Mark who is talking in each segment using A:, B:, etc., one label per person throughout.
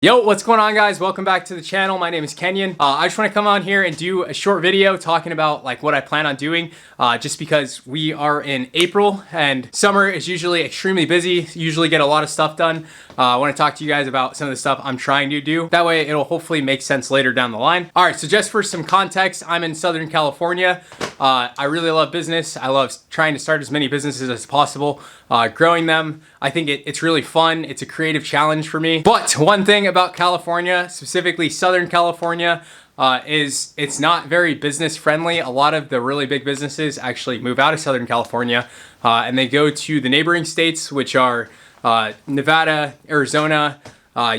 A: Yo, what's going on, guys? Welcome back to the channel. My name is Kenyon. I just want to come on here and do a short video talking about like what I plan on doing, just because we are in April and summer is usually extremely busy, usually get a lot of stuff done. I want to talk to you guys about some of the stuff I'm trying to do. That way it'll hopefully make sense later down the line. All right, so just for some context, I'm in Southern California. I really love business. I love trying to start as many businesses as possible, growing them. I think it's really fun. It's a creative challenge for me. But one thing about California, specifically Southern California, is it's not very business friendly. A lot of the really big businesses actually move out of Southern California and they go to the neighboring states, which are Nevada, Arizona,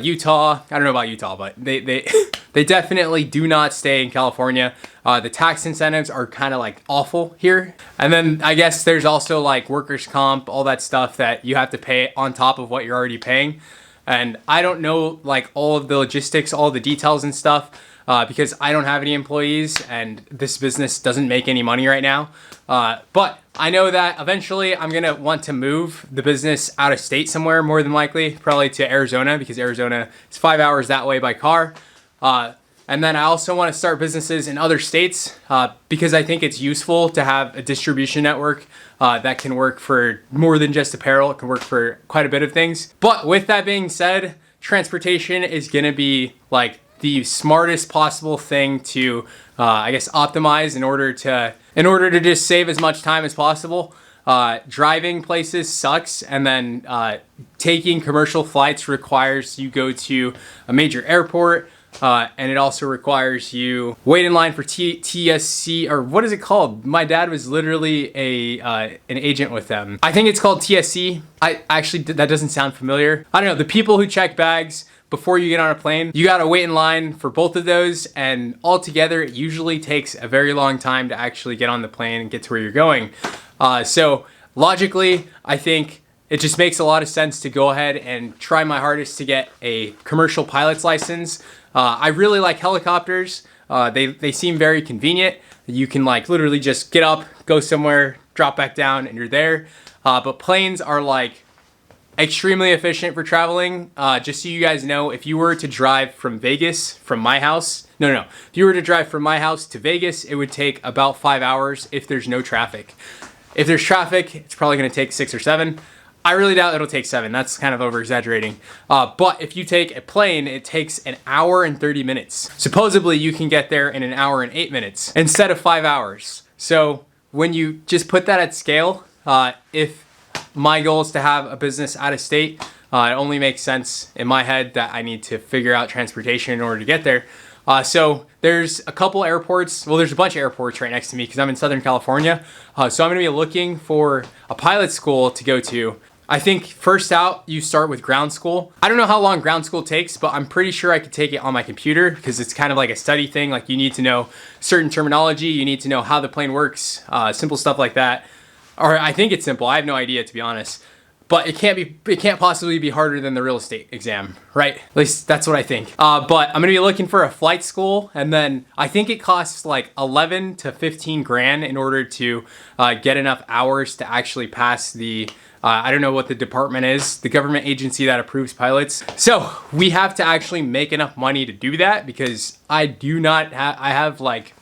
A: Utah. I don't know about Utah, but they definitely do not stay in California. The tax incentives are kind of like awful here. And then I guess there's also like workers' comp, all that stuff that you have to pay on top of what you're already paying. And I don't know like all of the logistics, all the details and stuff, because I don't have any employees and this business doesn't make any money right now. But I know that eventually I'm gonna want to move the business out of state somewhere, more than likely, probably to Arizona, because Arizona is 5 hours that way by car. And then I also want to start businesses in other states because I think it's useful to have a distribution network that can work for more than just apparel. It can work for quite a bit of things. But with that being said, transportation is going to be like the smartest possible thing to, I guess, optimize in order to just save as much time as possible. Driving places sucks, and then taking commercial flights requires you go to a major airport. And it also requires you wait in line for TSC, or what is it called? My dad was literally an agent with them. I think it's called TSC. That doesn't sound familiar. I don't know, the people who check bags before you get on a plane, you gotta wait in line for both of those, and altogether it usually takes a very long time to actually get on the plane and get to where you're going. So logically, I think it just makes a lot of sense to go ahead and try my hardest to get a commercial pilot's license. I really like helicopters. They seem very convenient. You can like literally just get up, go somewhere, drop back down, and you're there. But planes are like extremely efficient for traveling. Just so you guys know, if you were to drive from Vegas, from my house, no. If you were to drive from my house to Vegas, it would take about 5 hours if there's no traffic. If there's traffic, it's probably gonna take 6 or 7. I really doubt it'll take 7. That's kind of over exaggerating. But if you take a plane, it takes an hour and 30 minutes. Supposedly you can get there in an hour and 8 minutes instead of 5 hours. So when you just put that at scale, if my goal is to have a business out of state, it only makes sense in my head that I need to figure out transportation in order to get there. So there's a couple airports. Well, there's a bunch of airports right next to me because I'm in Southern California. So I'm gonna be looking for a pilot school to go to. I think first out, you start with ground school. I don't know how long ground school takes, but I'm pretty sure I could take it on my computer because it's kind of like a study thing. Like you need to know certain terminology, you need to know how the plane works, simple stuff like that. Or I think it's simple. I have no idea, to be honest. But it can't possibly be harder than the real estate exam, right? At least that's what I think. But I'm gonna be looking for a flight school, and then I think it costs like 11 to 15 grand in order to get enough hours to actually pass the, I don't know what the department is, the government agency that approves pilots. So we have to actually make enough money to do that because I have like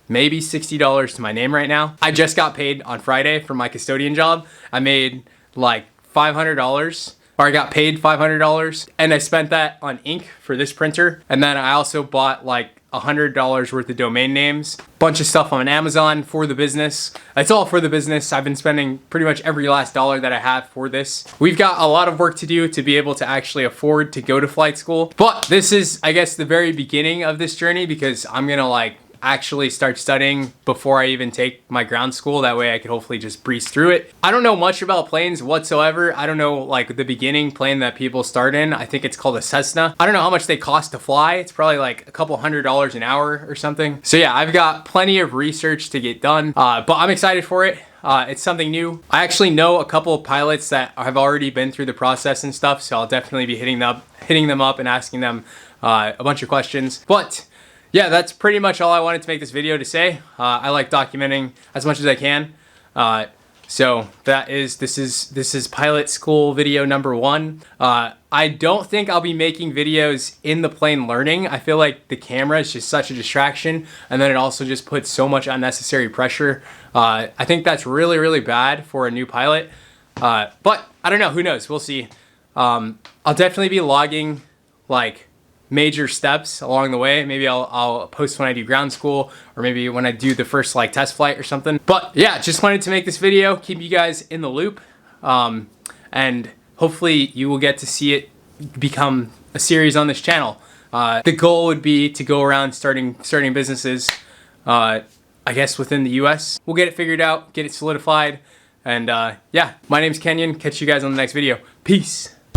A: maybe $60 to my name right now. I just got paid on Friday for my custodian job. I made like $500, or I got paid $500, and I spent that on ink for this printer. And then I also bought like $100 worth of domain names, bunch of stuff on Amazon for the business. It's all for the business. I've been spending pretty much every last dollar that I have for this. We've got a lot of work to do to be able to actually afford to go to flight school. But this is, I guess, the very beginning of this journey because I'm gonna like actually start studying before I even take my ground school. That way I could hopefully just breeze through it. I don't know much about planes whatsoever. I don't know like the beginning plane that people start in. I think it's called a Cessna. I don't know how much they cost to fly. It's probably like a couple $100 an hour or something. So yeah, I've got plenty of research to get done, but I'm excited for it. It's something new. I actually know a couple of pilots that have already been through the process and stuff, so I'll definitely be hitting them up and asking them a bunch of questions. But yeah, that's pretty much all I wanted to make this video to say. I like documenting as much as I can. So this is pilot school video number 1. I don't think I'll be making videos in the plane learning. I feel like the camera is just such a distraction, and then it also just puts so much unnecessary pressure. I think that's really, really bad for a new pilot. But I don't know, who knows, we'll see. I'll definitely be logging like major steps along the way. Maybe I'll post when I do ground school, or maybe when I do the first like test flight or something. But yeah, just wanted to make this video, keep you guys in the loop, and hopefully you will get to see it become a series on this channel. The goal would be to go around starting businesses, I guess within the US. We'll get it figured out, get it solidified, and yeah, my name's Kenyon. Catch you guys on the next video. Peace.